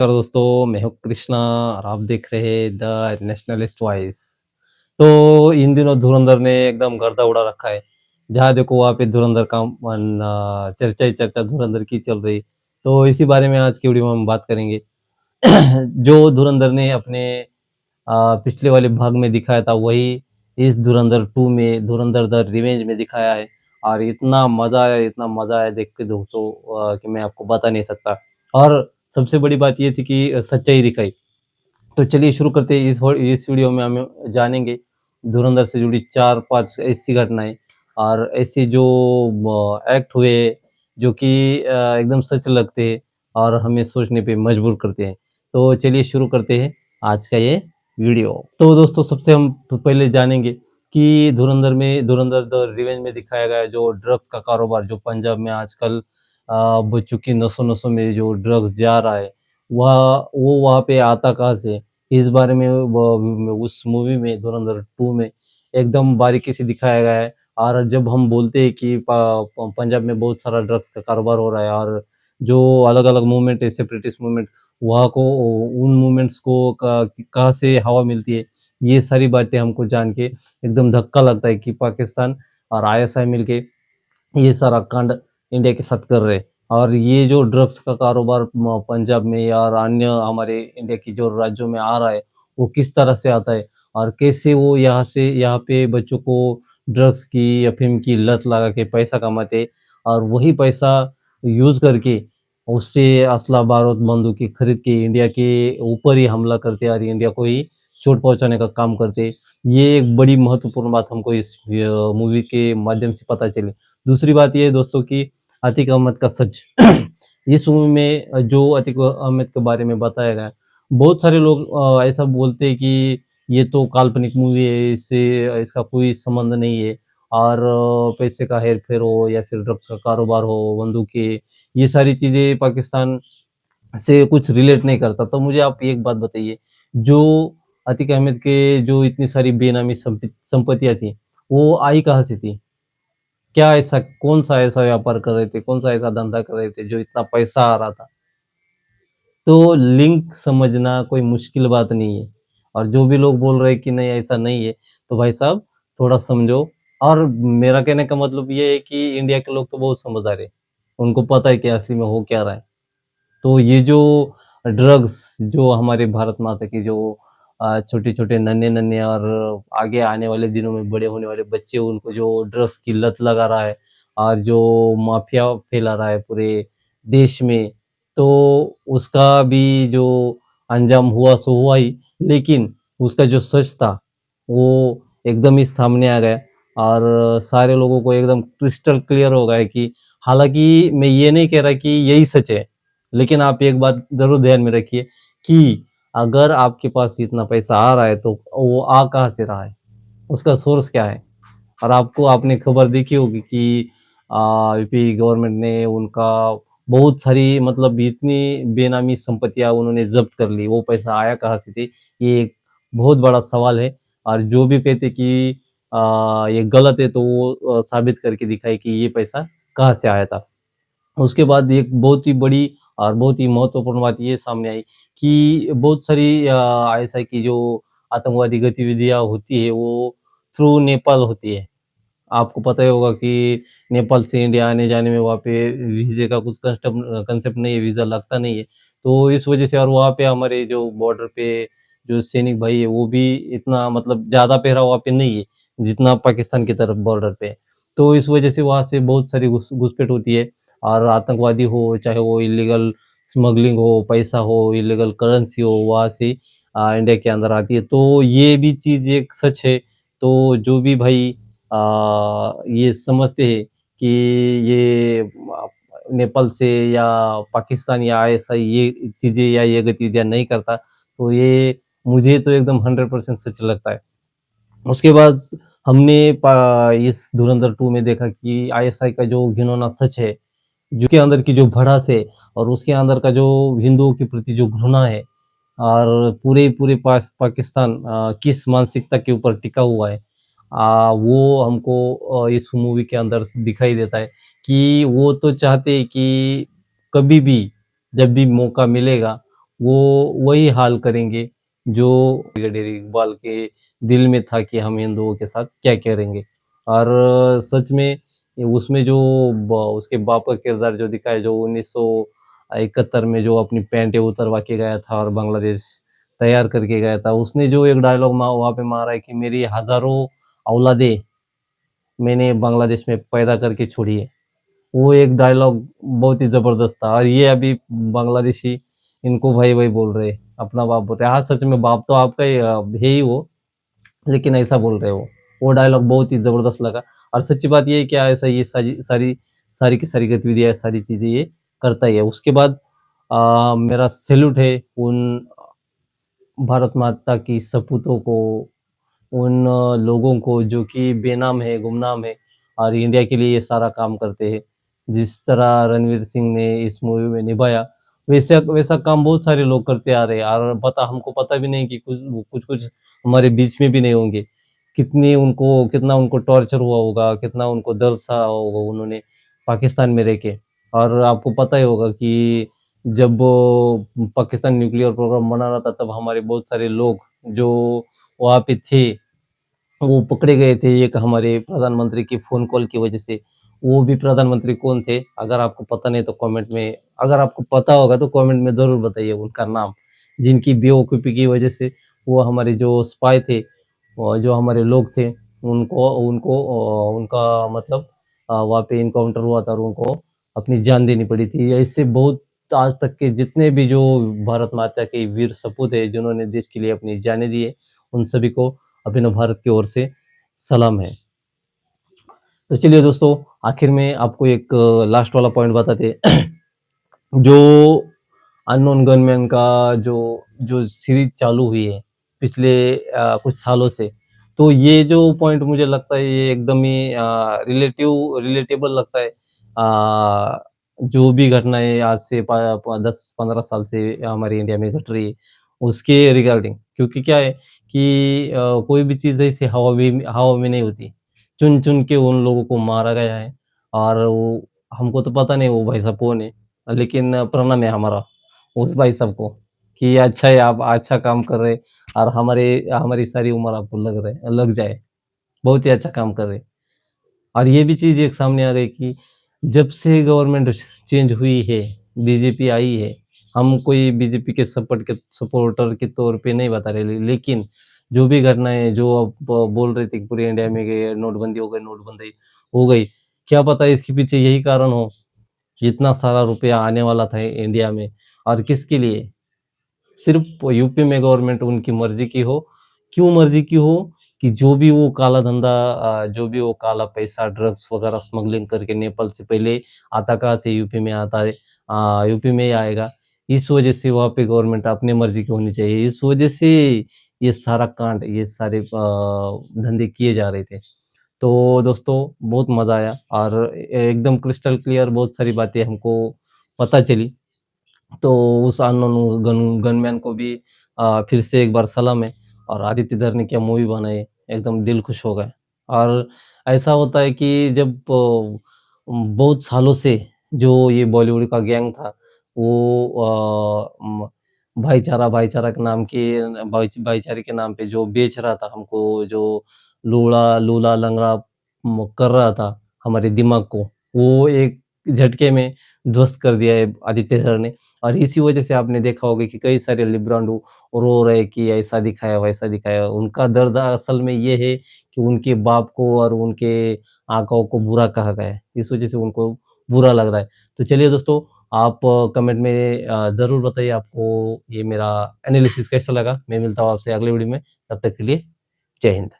नमस्कार दोस्तों, मैं हूँ कृष्णा और आप देख रहे हैं द नेशनलिस्ट वॉइस। तो इन दिनों धुरंधर ने एकदम गर्दा उड़ा रखा है। जहाँ देखो वहाँ पे धुरंधर का चर्चा ही चर्चा धुरंधर की चल रही। तो इसी बारे में आज की वीडियो में हम बात करेंगे। जो धुरंधर ने अपने पिछले वाले भाग में दिखाया था वही इस धुरंधर 2 में धुरंधर द रिवेंज में दिखाया है। और इतना मज़ा आया देख के दोस्तों कि मैं आपको बता नहीं सकता। और सबसे बड़ी बात ये थी कि सच्चाई दिखाई। तो चलिए शुरू करते हैं इस वीडियो में हम जानेंगे धुरंधर से जुड़ी 4-5 ऐसी घटनाएँ और ऐसे जो एक्ट हुए जो कि एकदम सच लगते हैं और हमें सोचने पे मजबूर करते हैं। तो चलिए शुरू करते हैं आज का ये वीडियो। तो दोस्तों सबसे हम पहले जानेंगे कि धुरंधर द रिवेंज में दिखाया गया जो ड्रग्स का कारोबार जो पंजाब में आजकल बच्चों की नसों-नसों में जो ड्रग्स जा रहा है, वह वो वहाँ पे आता कहाँ से है? इस बारे में उस मूवी में धुरंधर 2 में एकदम बारीकी से दिखाया गया है। और जब हम बोलते हैं कि पंजाब में बहुत सारा ड्रग्स का कारोबार हो रहा है और जो अलग-अलग मूवमेंट है, सेपरेटिस्ट मूवमेंट, वहाँ को उन मूवमेंट्स को कहाँ से हवा मिलती है, ये सारी बातें हमको जान के एकदम धक्का लगता है कि पाकिस्तान और आईएसआई मिलके ये सारा कांड इंडिया के साथ कर रहे हैं। और ये जो ड्रग्स का कारोबार पंजाब में या और अन्य हमारे इंडिया की जो राज्यों में आ रहा है, वो किस तरह से आता है और कैसे वो यहाँ पे बच्चों को ड्रग्स की, अफ़ीम की लत लगा के पैसा कमाते और वही पैसा यूज़ करके उससे असला-बारूद, बंदूकें खरीद के इंडिया के ऊपर ही हमला करते और इंडिया को ही चोट पहुँचाने का काम करते। ये एक बड़ी महत्वपूर्ण बात हमको इस मूवी के माध्यम से पता चली। दूसरी बात ये है दोस्तों कि अतीक अहमद का सच इस मूवी में जो अतीक अहमद के बारे में बताया गया है, बहुत सारे लोग ऐसा बोलते हैं कि ये तो काल्पनिक मूवी है, इससे इसका कोई संबंध नहीं है और पैसे का हेर-फेर हो या फिर ड्रग्स का कारोबार हो, बंदूकें, ये सारी चीज़ें पाकिस्तान से कुछ रिलेट नहीं करता। तो मुझे आप एक बात बताइए, जो अतीक अहमद के जो इतनी सारी बेनामी संपत्तियाँ थी, वो आई कहाँ से थी? क्या ऐसा कौन-सा ऐसा व्यापार कर रहे थे, कौन-सा ऐसा धंधा कर रहे थे जो इतना पैसा आ रहा था? तो लिंक समझना कोई मुश्किल बात नहीं है और जो भी लोग बोल रहे हैं कि नहीं ऐसा नहीं है, तो भाई साहब थोड़ा समझो और मेरा कहने का मतलब ये है कि इंडिया के लोग तो बहुत समझदार है। उनको पता है कि असली में हो क्या रहा है। तो ये जो ड्रग्स जो हमारे भारत माता की जो छोटे-छोटे, नन्हे-नन्हे और आगे आने वाले दिनों में बड़े होने वाले बच्चे उनको जो ड्रग्स की लत लगा रहा है और जो माफिया फैला रहा है पूरे देश में, तो उसका भी जो अंजाम हुआ सो हुआ ही, लेकिन उसका जो सच था, वो एकदम ही सामने आ गया और सारे लोगों को एकदम क्रिस्टल क्लियर हो गया कि हालाँकि मैं ये नहीं कह रहा कि यही सच है। लेकिन आप एक बात ज़रूर ध्यान में रखिए कि अगर आपके पास इतना पैसा आ रहा है तो वो आ कहाँ से रहा है? उसका सोर्स क्या है? और आपने खबर देखी होगी कि यूपी गवर्नमेंट ने उनका बहुत सारी मतलब इतनी बेनामी संपत्तियाँ उन्होंने ज़ब्त कर ली, वो पैसा आया कहाँ से थी? ये एक बहुत बड़ा सवाल है और जो भी कहते कि ये गलत है तो वो साबित करके दिखाए कि ये पैसा कहाँ से आया था। उसके बाद एक बहुत ही बड़ी और बहुत ही महत्वपूर्ण बात ये सामने आई कि बहुत सारी आईएसआई की जो आतंकवादी गतिविधियाँ होती है, वो थ्रू नेपाल होती है। आपको पता ही होगा कि नेपाल से इंडिया आने-जाने में वहाँ पे वीज़े का कुछ कांसेप्ट नहीं है, वीज़ा लगता नहीं है। तो इस वजह से और वहाँ पे हमारे जो बॉर्डर पे जो सैनिक भाई है, वो भी इतना मतलब ज़्यादा पहरा वहाँ पे नहीं है, जितना पाकिस्तान की तरफ बॉर्डर पे है। तो इस वजह से वहाँ से बहुत सारी घुसपैठ होती है और आतंकवादी हो, चाहे वो इल्लीगल स्मगलिंग हो, पैसा हो, इल्लीगल करेंसी हो, वहाँ से इंडिया के अंदर आती है। तो ये भी चीज़ एक सच है। तो जो भी भाई ये समझते हैं कि ये नेपाल से या पाकिस्तान या ऐसा ये चीज़ें या ये गतिविधियाँ नहीं करता, तो ये मुझे तो एकदम 100% सच लगता है। उसके बाद हमने इस धुरंधर 2 में देखा कि आईएसआई का जो घिनौना सच है, जो उसके अंदर की जो भड़ास है और उसके अंदर का जो हिंदुओं के प्रति जो घृणा है और पूरे पूरे पाकिस्तान किस मानसिकता के ऊपर टिका हुआ है, वो हमको इस मूवी के अंदर दिखाई देता है कि वो तो चाहते हैं कि कभी भी, जब भी मौका मिलेगा, वो वही हाल करेंगे जो ब्रिगेडियर इकबाल के दिल में था कि हम हिंदुओं के साथ क्या करेंगे। और सच में उसमें जो उसके बाप का किरदार जो दिखाया, जो 1971 में जो अपनी पैंटें उतरवा के गया था और बांग्लादेश तैयार करके गया था, उसने जो एक डायलॉग वहाँ पे मारा है कि मेरी हज़ारों औलादें मैंने बांग्लादेश में पैदा करके छोड़ी है। वो एक डायलॉग बहुत ही ज़बरदस्त था और ये अभी बांग्लादेशी इनको भाई-भाई बोल रहे हैं, अपना बाप बोल रहे हैं। हाँ, सच में बाप तो आपका ही है ही वो, लेकिन ऐसा बोल रहे हो। वो डायलॉग बहुत ही ज़बरदस्त लगा और सच्ची बात ये है कि ऐसा ये सारी की सारी गतिविधियाँ, सारी चीज़ें ये करता ही है। उसके बाद मेरा सैल्यूट है उन भारत माता की सपूतों को, उन लोगों को जो कि बेनाम है, गुमनाम है और इंडिया के लिए ये सारा काम करते हैं। जिस तरह रणवीर सिंह ने इस मूवी में निभाया, वैसा वैसा काम बहुत सारे लोग करते आ रहे हैं और हमको पता भी नहीं कि कुछ-कुछ हमारे बीच में भी नहीं होंगे। कितना उनको टॉर्चर हुआ होगा, कितना उनको दर्द सहा होगा उन्होंने पाकिस्तान में रह के। और आपको पता ही होगा कि जब पाकिस्तान न्यूक्लियर प्रोग्राम बना रहा था, तब हमारे बहुत सारे लोग जो वहाँ पे थे, वो पकड़े गए थे एक हमारे प्रधानमंत्री की फ़ोन कॉल की वजह से। वो भी प्रधानमंत्री कौन थे? अगर आपको पता नहीं तो कमेंट में, अगर आपको पता होगा तो कमेंट में ज़रूर बताइए उनका नाम। जिनकी बेवकूफ़ी की वजह से वो हमारे जो स्पाई थे, जो हमारे लोग थे, उनको उनको उनका मतलब वहाँ पे एनकाउंटर हुआ था और उनको अपनी जान देनी पड़ी थी। ऐसे बहुत आज तक के जितने भी जो भारत माता के वीर सपूत हैं, जिन्होंने देश के लिए अपनी जानें दी है, उन सभी को अभिनव भारत की ओर से सलाम है। तो चलिए दोस्तों, आखिर में आपको एक लास्ट वाला पॉइंट बताते हैं। जो अननोन गनमैन का जो जो सीरीज़ चालू हुई है पिछले कुछ सालों से, तो ये जो पॉइंट मुझे लगता है ये एकदम ही रिलेटेबल लगता है। जो भी घटनाएँ आज से प प 10-15 साल से हमारे इंडिया में घट रही है, उसके रिगार्डिंग, क्योंकि क्या है कि कोई भी चीज़ ऐसे हवा में नहीं होती। चुन-चुन के उन लोगों को मारा गया है और वो हमको तो पता नहीं वो भाई साहब कौन है, लेकिन प्रणाम है हमारा उस भाई साहब को कि अच्छा है, आप अच्छा काम कर रहे हैं और हमारी सारी उम्र आपको लग जाए। बहुत ही अच्छा काम कर रहे हैं। और ये भी चीज़ एक सामने आ गई कि जब से गवर्नमेंट चेंज हुई है, बीजेपी आई है, हम कोई बीजेपी के सपोर्टर के तौर पे नहीं बता रहे, लेकिन जो भी घटनाएँ जो अब बोल रहे थे कि पूरे इंडिया में कि नोटबंदी हो गई। क्या पता इसके पीछे यही कारण हो, इतना सारा रुपया आने वाला था इंडिया में और किसके लिए? सिर्फ़ यूपी में गवर्नमेंट उनकी मर्ज़ी की हो। क्यों मर्ज़ी की हो? कि जो भी वो काला धंधा जो भी वो काला पैसा, ड्रग्स वग़ैरह स्मगलिंग करके नेपाल से पहले आता कहाँ से यूपी में आता है, यूपी में ही आएगा। इस वज़ह से वहाँ पे गवर्नमेंट अपनी मर्ज़ी की होनी चाहिए। इस वज़ह से ये सारा कांड, ये सारे धंधे किए जा रहे थे। तो दोस्तों बहुत मज़ा आया और एकदम क्रिस्टल क्लियर बहुत सारी बातें हमको पता चली। तो उस अननोन गनमैन को भी फिर से एक बार सलाम है और आदित्य धर ने क्या मूवी बनाई, एकदम दिल खुश हो गया। और ऐसा होता है कि जब बहुत सालों से जो ये बॉलीवुड का गैंग था, वो भाईचारा के नाम के भाईचारे के नाम पे जो बेच रहा था हमको, जो लूला लंगड़ा कर रहा था हमारे दिमाग को, वो एक झटके में ध्वस्त कर दिया है आदित्य धर ने। और इसी वजह से आपने देखा होगा कि कई सारे लिब्रांडो रो रहे कि ऐसा दिखाया, वैसा दिखाया। उनका दर्द असल में ये है कि उनके बाप को और उनके आकाओं को बुरा कहा गया है। इस वजह से उनको बुरा लग रहा है। तो चलिए दोस्तों, आप कमेंट में ज़रूर बताइए आपको ये मेरा एनालिसिस कैसा लगा। मैं मिलता हूँ आपसे अगले वीडियो में, तब तक के लिए जय हिंद।